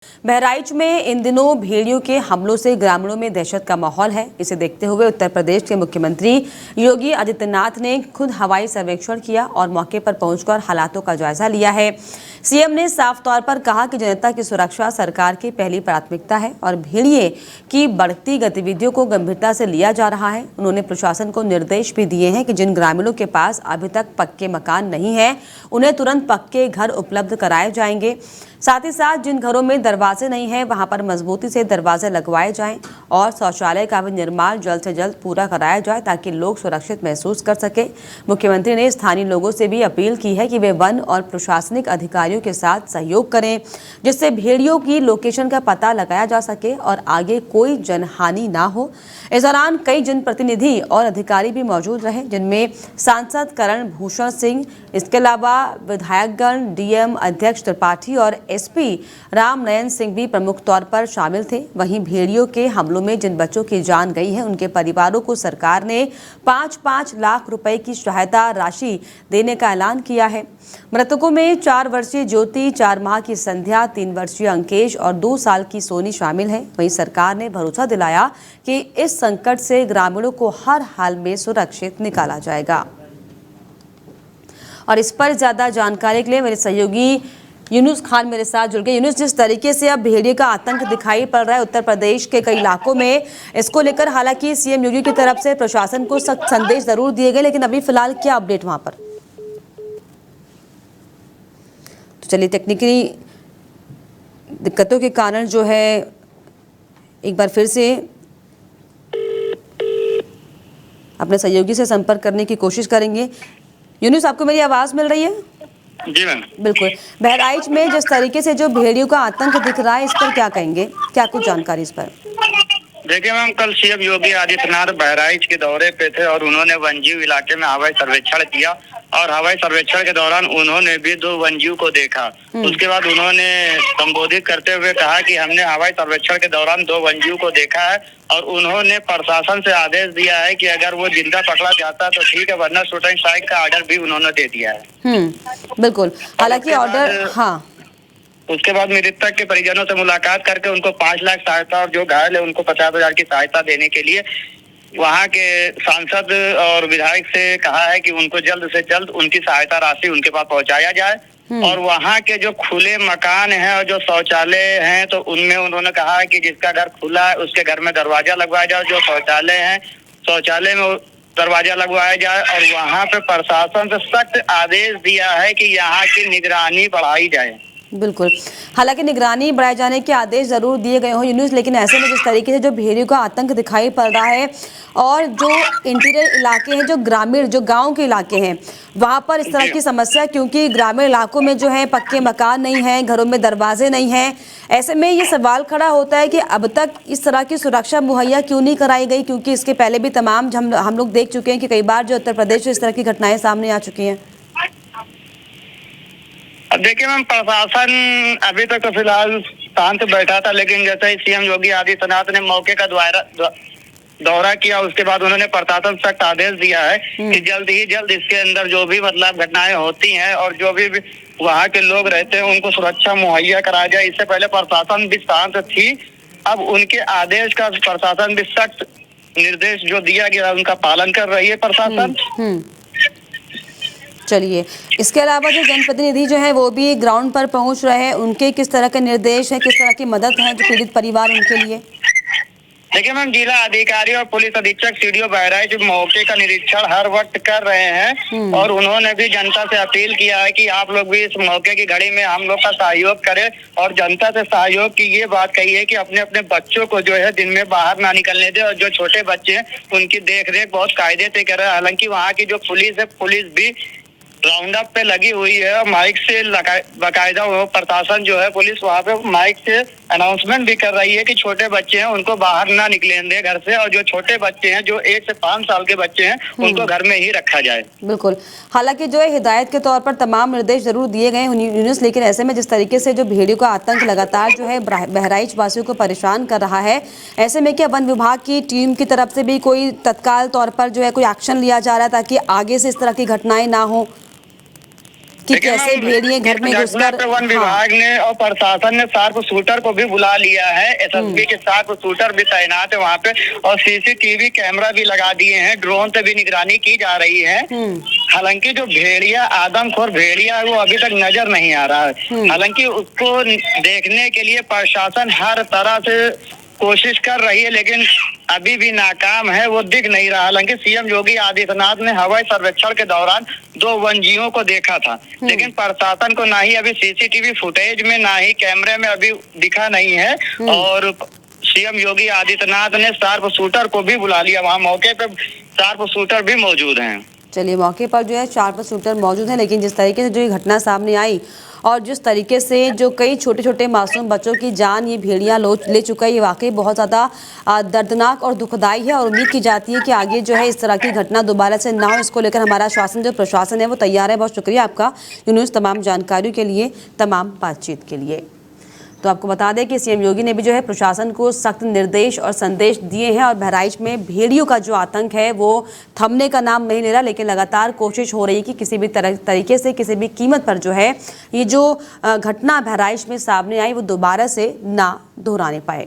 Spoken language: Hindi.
बहराइच में इन दिनों भेड़ियों के हमलों से ग्रामीणों में दहशत का माहौल है। इसे देखते हुए उत्तर प्रदेश के मुख्यमंत्री योगी आदित्यनाथ ने खुद हवाई सर्वेक्षण किया और मौके पर पहुंचकर हालातों का जायजा लिया है। सीएम ने साफ तौर पर कहा कि जनता की सुरक्षा सरकार की पहली प्राथमिकता है और भेड़िए की बढ़ती गतिविधियों को गंभीरता से लिया जा रहा है। उन्होंने प्रशासन को निर्देश भी दिए हैं कि जिन ग्रामीणों के पास अभी तक पक्के मकान नहीं है उन्हें तुरंत पक्के घर उपलब्ध कराए जाएंगे। साथ ही साथ जिन घरों में दरवाजे नहीं हैं वहां पर मजबूती से दरवाजे लगवाए जाएं और शौचालय का भी निर्माण जल्द से जल्द पूरा कराया जाए ताकि लोग सुरक्षित महसूस कर सके। मुख्यमंत्री ने स्थानीय लोगों से भी अपील की है कि वे वन और प्रशासनिक अधिकारियों के साथ सहयोग करें जिससे भेड़ियों की लोकेशन का पता लगाया जा सके और आगे कोई जनहानि ना हो। इस दौरान कई जनप्रतिनिधि और अधिकारी भी मौजूद रहे जिनमें सांसद करण भूषण सिंह, इसके अलावा विधायकगण, डीएम अध्यक्ष त्रिपाठी और एसपी राम नयन सिंह भी प्रमुख तौर पर शामिल थे। वहीं भेड़ियों के हमलों में जिन बच्चों की जान गई है उनके परिवारों को सरकार ने 5-5 लाख रुपए की सहायता राशि देने का ऐलान किया है। मृतकों में 4 वर्षीय ज्योति, 4 माह की संध्या, 3 वर्षीय अंकेश और 2 साल की सोनी शामिल है। वहीं सरकार ने भरोसा दिलाया कि इस संकट से ग्रामीणों को हर हाल में सुरक्षित निकाला जाएगा। और इस पर ज्यादा जानकारी के लिए मेरे सहयोगी यूनुस खान मेरे साथ जुड़ गए। यूनुस, जिस तरीके से अब भेड़िए का आतंक दिखाई पड़ रहा है उत्तर प्रदेश के कई इलाकों में, इसको लेकर हालांकि सीएम योगी की तरफ से प्रशासन को सख्त संदेश जरूर दिए गए, लेकिन अभी फिलहाल क्या अपडेट वहां पर? तो चलिए, तकनीकी दिक्कतों के कारण जो है एक बार फिर से अपने सहयोगी से संपर्क करने की कोशिश करेंगे। यूनुस, आपको मेरी आवाज मिल रही है? जी मैम, बिल्कुल। बहराइच में जिस तरीके से जो भेड़ियों का आतंक दिख रहा है, इस पर क्या कहेंगे? क्या कुछ जानकारी इस पर? देखिए मैम, कल सीएम योगी आदित्यनाथ बहराइच के दौरे पे थे और उन्होंने वनजीव इलाके में हवाई सर्वेक्षण किया और हवाई सर्वेक्षण के दौरान उन्होंने भी 2 वनजीव को देखा। उसके बाद उन्होंने संबोधित करते हुए कहा कि हमने हवाई सर्वेक्षण के दौरान 2 वनजीव को देखा है और उन्होंने प्रशासन से आदेश दिया है कि अगर वो जिंदा पकड़ा जाता तो ठीक है, वरना शूटिंग स्ट्राइक का ऑर्डर भी उन्होंने दे दिया है। बिल्कुल। हालांकि ऑर्डर, हाँ, उसके बाद मृतक के परिजनों से मुलाकात करके उनको 5 लाख सहायता और जो घायल है उनको 50,000 की सहायता देने के लिए वहाँ के सांसद और विधायक से कहा है कि उनको जल्द से जल्द उनकी सहायता राशि उनके पास पहुँचाया जाए। और वहाँ के जो खुले मकान हैं और जो शौचालय हैं तो उनमें उन्होंने कहा है कि जिसका घर खुला है उसके घर में दरवाजा लगवाया जाए, जो शौचालय है शौचालय में दरवाजा लगवाया जाए और वहाँ पे प्रशासन से सख्त आदेश दिया है कि यहाँ की निगरानी बढ़ाई जाए। बिल्कुल। हालांकि निगरानी बढ़ाए जाने के आदेश जरूर दिए गए हों यूनुस, लेकिन ऐसे में जिस तरीके से जो भेड़ियों का आतंक दिखाई पड़ रहा है और जो इंटीरियर इलाके हैं, जो ग्रामीण, जो गांव के इलाके हैं, वहां पर इस तरह की समस्या, क्योंकि ग्रामीण इलाकों में जो है पक्के मकान नहीं है, घरों में दरवाजे नहीं हैं। ऐसे में ये सवाल खड़ा होता है कि अब तक इस तरह की सुरक्षा मुहैया क्यों नहीं कराई गई, क्योंकि इसके पहले भी तमाम हम लोग देख चुके हैं कि कई बार जो उत्तर प्रदेश से इस तरह की घटनाएं सामने आ चुकी हैं। अब देखिए मैम, प्रशासन अभी तक तो फिलहाल शांत बैठा था, लेकिन जैसे ही सीएम योगी आदित्यनाथ ने मौके का दौरा किया उसके बाद उन्होंने प्रशासन से सख्त आदेश दिया है कि जल्द ही जल्द इसके अंदर जो भी मतलब घटनाएं होती हैं और जो भी वहाँ के लोग रहते हैं उनको सुरक्षा मुहैया कराया जाए। इससे पहले प्रशासन भी शांत थी, अब उनके आदेश का प्रशासन भी सख्त निर्देश जो दिया गया उनका पालन कर रही है प्रशासन। चलिए, इसके अलावा जो जनप्रतिनिधि जो है वो भी ग्राउंड पर पहुंच रहे हैं, उनके किस तरह के निर्देश हैं, किस तरह की मदद है जो पीड़ित परिवार उनके लिए? देखिए मैम, जिला अधिकारी और पुलिस अधीक्षक सीडीओ बहराइच मौके का निरीक्षण हर वक्त कर रहे हैं और उन्होंने भी जनता से अपील किया है कि आप लोग भी इस मौके की घड़ी में हम लोग का सहयोग करें और जनता से सहयोग की ये बात कही है कि अपने अपने बच्चों को जो है दिन में बाहर ना निकलने दे और जो छोटे बच्चे हैं उनकी देखरेख बहुत कायदे से करे। हालांकि वहाँ की जो पुलिस है, पुलिस भी राउंड अप पे लगी हुई है, माइक से बाकायदा प्रशासन जो है पुलिस वहाँ पे माइक से अनाउंसमेंट भी कर रही है कि छोटे बच्चे हैं उनको बाहर ना निकलें दे घर से और जो छोटे बच्चे हैं जो 1 से 5 साल के बच्चे हैं उनको घर में ही रखा जाए। बिल्कुल। हालांकि जो है हिदायत के तौर पर तमाम निर्देश जरूर दिए गए यूनुस, लेकिन ऐसे में जिस तरीके से जो भेड़ियों का आतंक लगातार जो है बहराइच वासियों को परेशान कर रहा है, ऐसे में क्या वन विभाग की टीम की तरफ से भी कोई तत्काल तौर पर जो है कोई एक्शन लिया जा रहा है ताकि आगे से इस तरह की घटनाएं ना हो? कि लेकिन कैसे मैम, भेड़िए घर इस में घटना घुसकर पे वन विभाग ने और प्रशासन ने शार्प शूटर को भी बुला लिया है। एसएसबी के शार्प शूटर भी तैनात है वहाँ पे और सीसीटीवी कैमरा भी लगा दिए हैं। ड्रोन से भी निगरानी की जा रही है। हालांकि जो भेड़िया आदमखोर भेड़िया है वो अभी तक नजर नहीं आ रहा है। हालांकि उसको देखने के लिए प्रशासन हर तरह से कोशिश कर रही है, लेकिन अभी भी नाकाम है, वो दिख नहीं रहा। हालांकि सीएम योगी आदित्यनाथ ने हवाई सर्वेक्षण के दौरान 2 वनजीवों को देखा था, लेकिन प्रशासन को ना ही अभी सीसीटीवी फुटेज में ना ही कैमरे में अभी दिखा नहीं है। और सीएम योगी आदित्यनाथ ने शार्प शूटर को भी बुला लिया। वहाँ मौके पे शार्प शूटर भी मौजूद हैं। चलिए, मौके पर जो है शार्प शूटर मौजूद है, लेकिन जिस तरीके से जो ये घटना सामने आई और जिस तरीके से जो कई छोटे छोटे मासूम बच्चों की जान ये भेड़िया ले चुका है, ये वाकई बहुत ज़्यादा दर्दनाक और दुखदाई है। और उम्मीद की जाती है कि आगे जो है इस तरह की घटना दोबारा से ना हो, इसको लेकर हमारा शासन जो प्रशासन है वो तैयार है। बहुत शुक्रिया आपका यूनुस, तमाम जानकारियों के लिए, तमाम बातचीत के लिए। तो आपको बता दें कि सीएम योगी ने भी जो है प्रशासन को सख्त निर्देश और संदेश दिए हैं और बहराइच में भेड़ियों का जो आतंक है वो थमने का नाम नहीं ले रहा, लेकिन लगातार कोशिश हो रही है कि किसी भी तरीके से, किसी भी कीमत पर जो है ये जो घटना बहराइच में सामने आई वो दोबारा से ना दोहराने पाए।